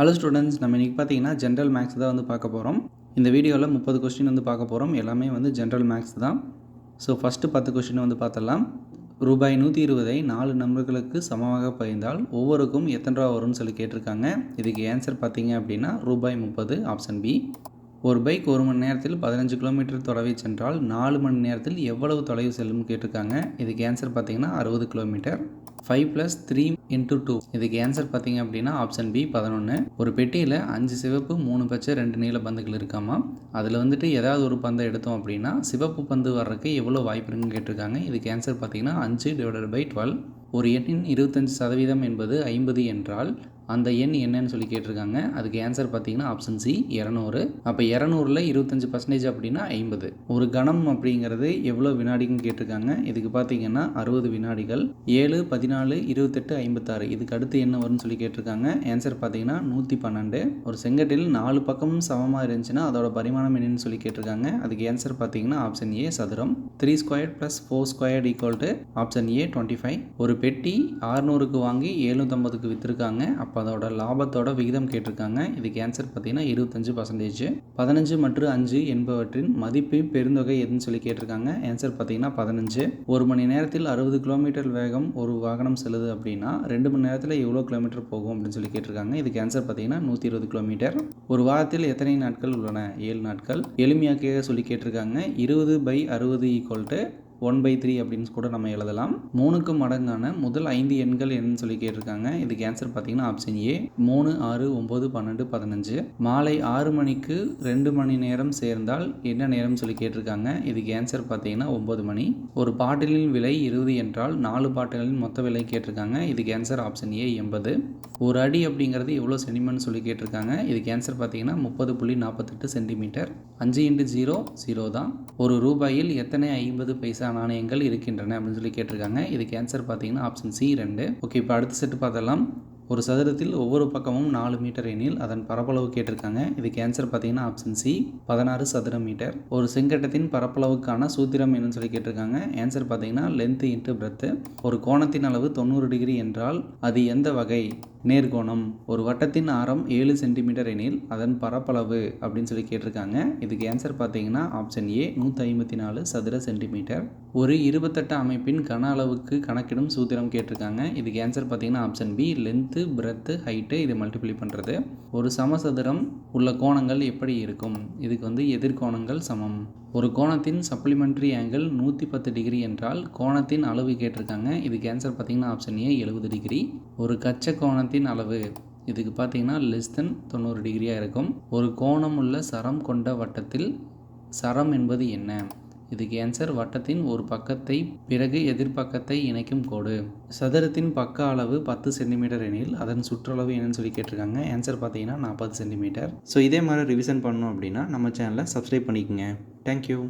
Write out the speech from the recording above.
Hello students, நம்ம இன்றைக்கி பார்த்தீங்கன்னா ஜென்ரல் மேக்ஸ் தான் வந்து பார்க்க போகிறோம். இந்த வீடியோவில் 30 கொஸ்டின் வந்து பார்க்க போகிறோம். எல்லாமே வந்து ஜென்ரல் மேக்ஸ் தான். ஸோ ஃபஸ்ட்டு 10 கொஸ்டின் வந்து பார்த்துடலாம். ரூபாய் 120ஐ 4 நம்பர்களுக்கு சமமாக பகிர்ந்தால் ஒவ்வொருக்கும் எத்தனை ரூபா வரும்னு சொல்லி கேட்டிருக்காங்க. இதுக்கு ஆன்சர் பார்த்தீங்க அப்படின்னா ரூபாய் 30, ஆப்ஷன் பி. ஒரு பைக் 1 மணி நேரத்தில் 15 கிலோமீட்டர் தொலைவை சென்றால் 4 மணி நேரத்தில் எவ்வளவு தொலைவு செல்லும் கேட்டிருக்காங்க. இதுக்கு ஆன்சர் பார்த்தீங்கன்னா 60 கிலோமீட்டர். 5 + 3 × 2, இதுக்கு ஆன்சர் பார்த்தீங்க அப்படின்னா ஆப்ஷன் பி 11. ஒரு பெட்டியில் 5 சிவப்பு 3 பச்சை 2 நீல பந்துகள் இருக்காமா. அதில் வந்துட்டு ஏதாவது ஒரு பந்தை எடுத்தோம் அப்படின்னா சிவப்பு பந்து வர்றதுக்கு எவ்வளோ வாய்ப்பு இருக்குன்னு கேட்டிருக்காங்க. இதுக்கு ஆன்சர் பார்த்தீங்கன்னா 5/12. ஒரு எண்ணின் 25% என்பது 50 என்றால் அந்த எண் என்னன்னு சொல்லி கேட்டிருக்காங்க. அதுக்கு ஆன்சர் பார்த்தீங்கன்னா ஆப்ஷன் சி 200. அப்போ 200ல் 25% அப்படின்னா 50. ஒரு கணம் அப்படிங்கிறது எவ்வளோ வினாடின்னு கேட்டிருக்காங்க. இதுக்கு பார்த்தீங்கன்னா 60 வினாடிகள். 7, 14, 28, 56 இதுக்கு அடுத்து என்ன வரும்னு சொல்லி கேட்டிருக்காங்க. ஆன்சர் பார்த்தீங்கன்னா 112. ஒரு செங்கட்டில் 4 பக்கமும் சமமாக இருந்துச்சுன்னா அதோட பரிமாணம் என்னன்னு சொல்லி கேட்டிருக்காங்க. அதுக்கு ஆன்சர் பார்த்தீங்கன்னா ஆப்ஷன் ஏ சதுரம். 3² + 4² ஆப்ஷன் ஏ 25. ஒரு பெட்டி 600க்கு வாங்கி 750க்கு விற்றுருக்காங்க. அப்போ அதோட லாபத்தோட விகிதம் கேட்டிருக்காங்க. இதுக்கு ஆன்சர் பார்த்தீங்கன்னா 25%. 15 மற்றும் 5 என்பவற்றின் மதிப்பு பெருந்தொகை எதுன்னு சொல்லி கேட்டிருக்காங்க. ஆன்சர் பார்த்தீங்கன்னா 15. ஒரு மணி நேரத்தில் 60 கிலோமீட்டர் வேகம் ஒரு வாகனம் செல்லுது அப்படின்னா 2 மணி நேரத்தில் எவ்வளோ கிலோமீட்டர் போகும் அப்படின்னு சொல்லி கேட்டிருக்காங்க. இதுக்கு ஆன்சர் பார்த்தீங்கன்னா 120 கிலோமீட்டர். ஒரு வாரத்தில் எத்தனை நாட்கள் உள்ளன? 7 நாட்கள். எளிமையாக்க சொல்லி கேட்டிருக்காங்க. 20/60 1/3 அப்படின்னு கூட நம்ம எழுதலாம். 3க்கு மடங்கான முதல் 5 எண்கள் என்னன்னு சொல்லி கேட்டிருக்காங்க. இதுக்கு ஆன்சர் பார்த்தீங்கன்னா ஆப்ஷன் ஏ 3, 6, 9, 12, 15. மாலை 6 மணிக்கு 2 மணி நேரம் சேர்ந்தால் என்ன நேரம் சொல்லி கேட்டிருக்காங்க. இதுக்கு ஆன்சர் பார்த்தீங்கன்னா 9 மணி. ஒரு பாட்டிலின் விலை 20 என்றால் 4 பாட்டிலின் மொத்த விலை கேட்டிருக்காங்க. இதுக்கு ஆன்சர் ஆப்ஷன் ஏ 80. ஒரு அடி அப்படிங்கிறது எவ்வளோ சென்டிமீட்டர்னு சொல்லி கேட்டிருக்காங்க. இதுக்கு ஆன்சர் பார்த்தீங்கன்னா 30.48 சென்டிமீட்டர். 5 × 0 0 தான். ஒரு ரூபாயில் எத்தனை 50 பைசா நாணயங்கள் இருக்கின்றன அப்படின்னு சொல்லி கேட்டிருக்காங்க. இதுக்கு ஆன்சர் பார்த்தீங்கன்னா ஆப்ஷன் சி 2. ஓகே, இப்போ அடுத்த செட்டு பார்த்தலாம். ஒரு சதுரத்தில் ஒவ்வொரு பக்கமும் 4 மீட்டர் எனில் அதன் பரப்பளவு கேட்டிருக்காங்க. இதுக்கு ஆன்சர் பார்த்தீங்கன்னா ஆப்ஷன் சி 16 சதுர மீட்டர். ஒரு செங்கட்டத்தின் பரப்பளவுக்கான சூத்திரம் என்னன்னு சொல்லி கேட்டிருக்காங்க. ஆன்சர் பார்த்தீங்கன்னா லென்த் × பிரெத். ஒரு கோணத்தின் அளவு 90 டிகிரி என்றால் அது எந்த வகை நேர்கோணம்? ஒரு வட்டத்தின் ஆரம் 7 சென்டிமீட்டர் எனில் அதன் பரப்பளவு அப்படின்னு சொல்லி கேட்டிருக்காங்க. இதுக்கு ஆன்சர் பார்த்தீங்கன்னா ஆப்ஷன் ஏ 154 சதுர சென்டிமீட்டர். ஒரு 28 அமைப்பின் கன அளவுக்கு கணக்கிடும் சூத்திரம் கேட்டிருக்காங்க. இதுக்கு ஆன்சர் பார்த்தீங்கன்னா option B length, breadth, height இது மல்டிப்ளை பண்ணுறது. ஒரு சமசதுரம் உள்ள கோணங்கள் எப்படி இருக்கும்? இதுக்கு வந்து எதிர்கோணங்கள் சமம். ஒரு கோணத்தின் சப்ளிமெண்ட்ரி ஆங்கிள் 110 டிகிரி என்றால் கோணத்தின் அளவு கேட்டிருக்காங்க. இதுக்கு ஆன்சர் பார்த்தீங்கன்னா ஆப்ஷன் ஏ 70 டிகிரி. ஒரு கச்ச கோணத்தின் அளவு இதுக்கு பார்த்தீங்கன்னா <90 டிகிரியாக இருக்கும். ஒரு கோணம் உள்ள சரம் கொண்ட வட்டத்தில் சரம் என்பது என்ன? இதுக்கு ஆன்சர் வட்டத்தின் ஒரு பக்கத்தை பிறகு எதிர்பக்கத்தை இணைக்கும் கோடு. சதுரத்தின் பக்க அளவு 10 சென்டிமீட்டர் எனில் அதன் சுற்றளவு என்னன்னு சொல்லி கேட்டிருக்காங்க. ஆன்சர் பார்த்தீங்கன்னா 40 சென்டிமீட்டர். ஸோ இதே மாதிரி ரிவிஷன் பண்ணணும் அப்படின்னா நம்ம சேனலை சப்ஸ்கிரைப் பண்ணிக்கோங்க. தேங்க்யூ.